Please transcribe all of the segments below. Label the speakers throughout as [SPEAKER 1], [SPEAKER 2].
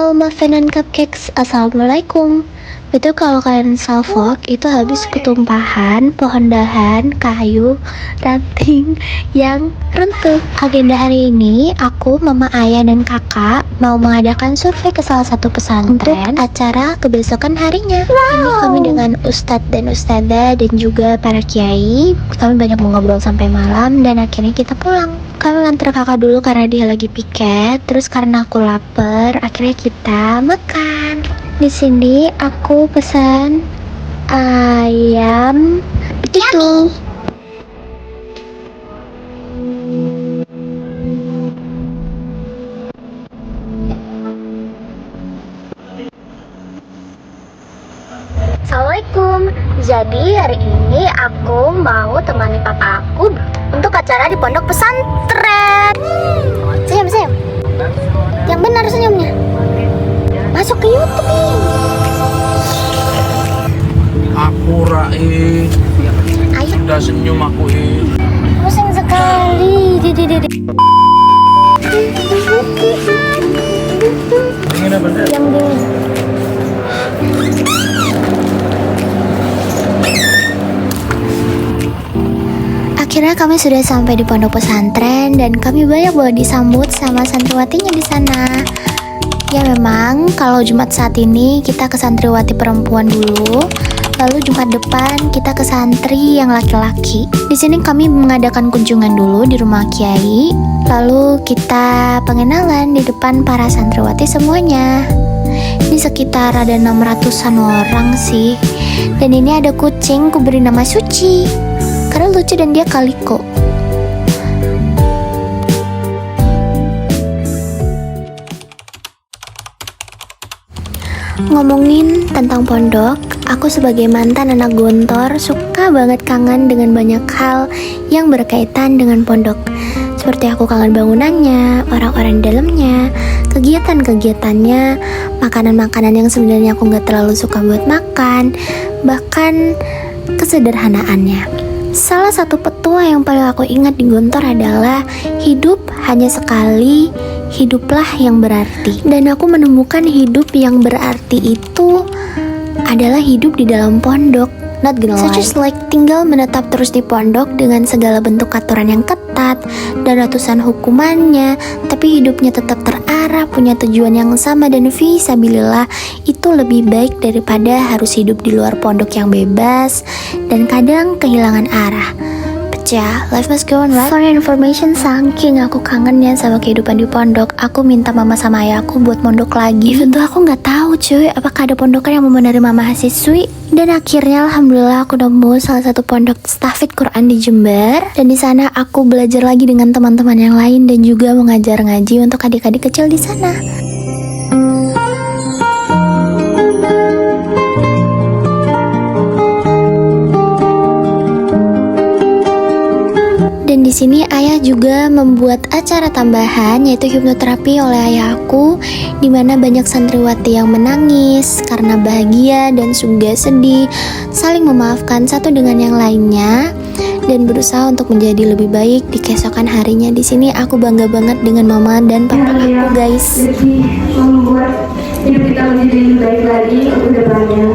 [SPEAKER 1] Halo Makanan Cupcakes, Assalamualaikum. Betul kalau kalian salfok itu habis ketumpahan pohon dahan, kayu, ranting yang runtuh. Agenda hari ini aku, mama, ayah, dan kakak mau mengadakan survei ke salah satu pesantren untuk acara kebesokan harinya. Ini kami dengan ustadz dan ustadzah dan juga para kiai. Kami banyak mengobrol sampai malam dan akhirnya kita pulang. Kami nganter kakak dulu karena dia lagi piket. Terus karena aku lapar, akhirnya kita makan. Di sini aku pesan ayam betutu. Assalamualaikum. Jadi hari ini aku mau temani papa aku untuk acara di pondok pesantren. Senyum. Yang benar senyumnya. Masuk ke YouTube nih.
[SPEAKER 2] Aku Rai.
[SPEAKER 1] Ayo.
[SPEAKER 2] Sudah senyum aku
[SPEAKER 1] Pusing sekali.
[SPEAKER 2] Ingin apa?
[SPEAKER 1] Yang dingin. Akhirnya kami sudah sampai di pondok pesantren dan kami banyak banget disambut sama santriwatinya di sana. Ya memang kalau Jumat saat ini kita ke santriwati perempuan dulu, lalu Jumat depan kita ke santri yang laki-laki. Di sini kami mengadakan kunjungan dulu di rumah kiai, lalu kita pengenalan di depan para santriwati semuanya. Ini sekitar ada 600-an orang sih. Dan ini ada kucing, ku beri nama Suci karena lucu dan dia kaliko. Ngomongin tentang pondok, aku sebagai mantan anak gontor suka banget kangen dengan banyak hal yang berkaitan dengan pondok. Seperti aku kangen bangunannya, orang-orang di dalamnya, kegiatan-kegiatannya, makanan-makanan yang sebenarnya aku gak terlalu suka buat makan, bahkan kesederhanaannya. Salah satu petua yang paling aku ingat di Gontor adalah hidup hanya sekali, hiduplah yang berarti. Dan aku menemukan hidup yang berarti itu adalah hidup di dalam pondok. Not gonna lie. Such as like tinggal menetap terus di pondok dengan segala bentuk aturan yang ketat dan ratusan hukumannya, tapi hidupnya tetap terarah, punya tujuan yang sama dan fisabilillah, itu lebih baik daripada harus hidup di luar pondok yang bebas dan kadang kehilangan arah. Ya, life must go on, right? For your information, saking aku kangennya sama kehidupan di pondok, aku minta mama sama ayahku buat mondok lagi. Even though aku nggak tahu cuy, apakah ada pondokan yang mau menerima mahasiswi. Dan akhirnya alhamdulillah aku nemu salah satu pondok tahfidz Quran di Jember. Dan di sana aku belajar lagi dengan teman-teman yang lain dan juga mengajar ngaji untuk adik-adik kecil di sana. Dan di sini ayah juga membuat acara tambahan yaitu hipnoterapi oleh ayahku, di mana banyak santriwati yang menangis karena bahagia dan juga sedih, saling memaafkan satu dengan yang lainnya dan berusaha untuk menjadi lebih baik di keesokan harinya. Di sini aku bangga banget dengan mama dan papa aku, guys.
[SPEAKER 3] Jadi membuat hidup kita menjadi lebih baik lagi untuk depannya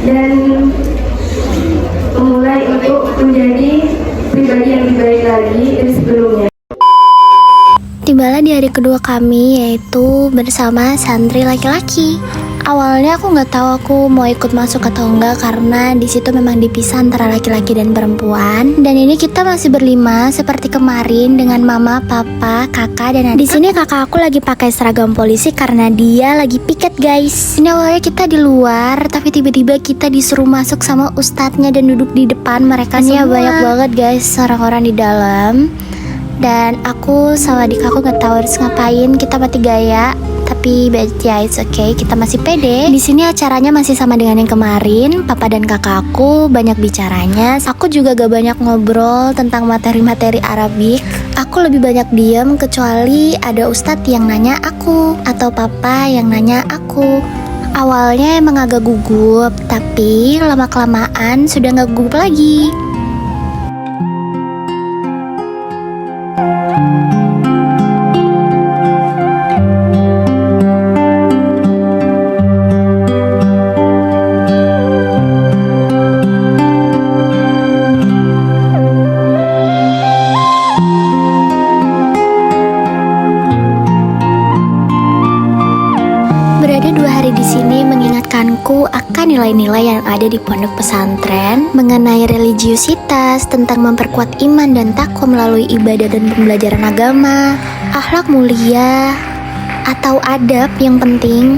[SPEAKER 3] dan memulai untuk menjadi pribadi yang lebih baik lagi dari sebelumnya.
[SPEAKER 1] Tibalah di hari kedua kami, yaitu bersama santri laki-laki. Awalnya aku nggak tahu aku mau ikut masuk atau enggak karena di situ memang dipisah antara laki-laki dan perempuan. Dan ini kita masih berlima seperti kemarin dengan mama, papa, kakak dan adik. Di sini kakak aku lagi pakai seragam polisi karena dia lagi piket, guys. Ini awalnya kita di luar, tapi tiba-tiba kita disuruh masuk sama ustadznya dan duduk di depan mereka semua. Banyak banget guys orang-orang di dalam. Dan aku sama adik aku nggak tahu harus ngapain. Kita mati gaya. Tapi ya it's okay, kita masih pede. Di sini acaranya masih sama dengan yang kemarin. Papa dan kakakku banyak bicaranya. Aku juga gak banyak ngobrol tentang materi-materi Arabik. Aku lebih banyak diam kecuali ada ustadz yang nanya aku atau papa yang nanya aku. Awalnya emang agak gugup, tapi lama-kelamaan sudah gak gugup lagi. pengalamanku akan nilai-nilai yang ada di pondok pesantren mengenai religiusitas, tentang memperkuat iman dan takwa melalui ibadah dan pembelajaran agama, akhlak mulia, atau adab yang penting,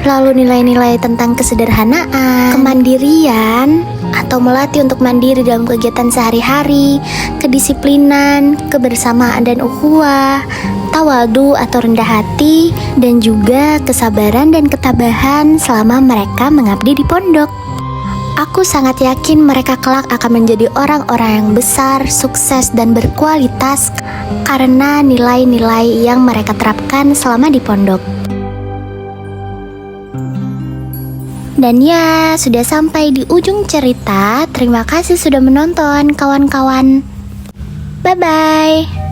[SPEAKER 1] lalu nilai-nilai tentang kesederhanaan, kemandirian, atau melatih untuk mandiri dalam kegiatan sehari-hari, kedisiplinan, kebersamaan dan ukhuwah, tawadu atau rendah hati, dan juga kesabaran dan ketabahan selama mereka mengabdi di pondok. Aku sangat yakin mereka kelak akan menjadi orang-orang yang besar, sukses, dan berkualitas karena nilai-nilai yang mereka terapkan selama di pondok. Dan ya, sudah sampai di ujung cerita. Terima kasih sudah menonton kawan-kawan. Bye-bye.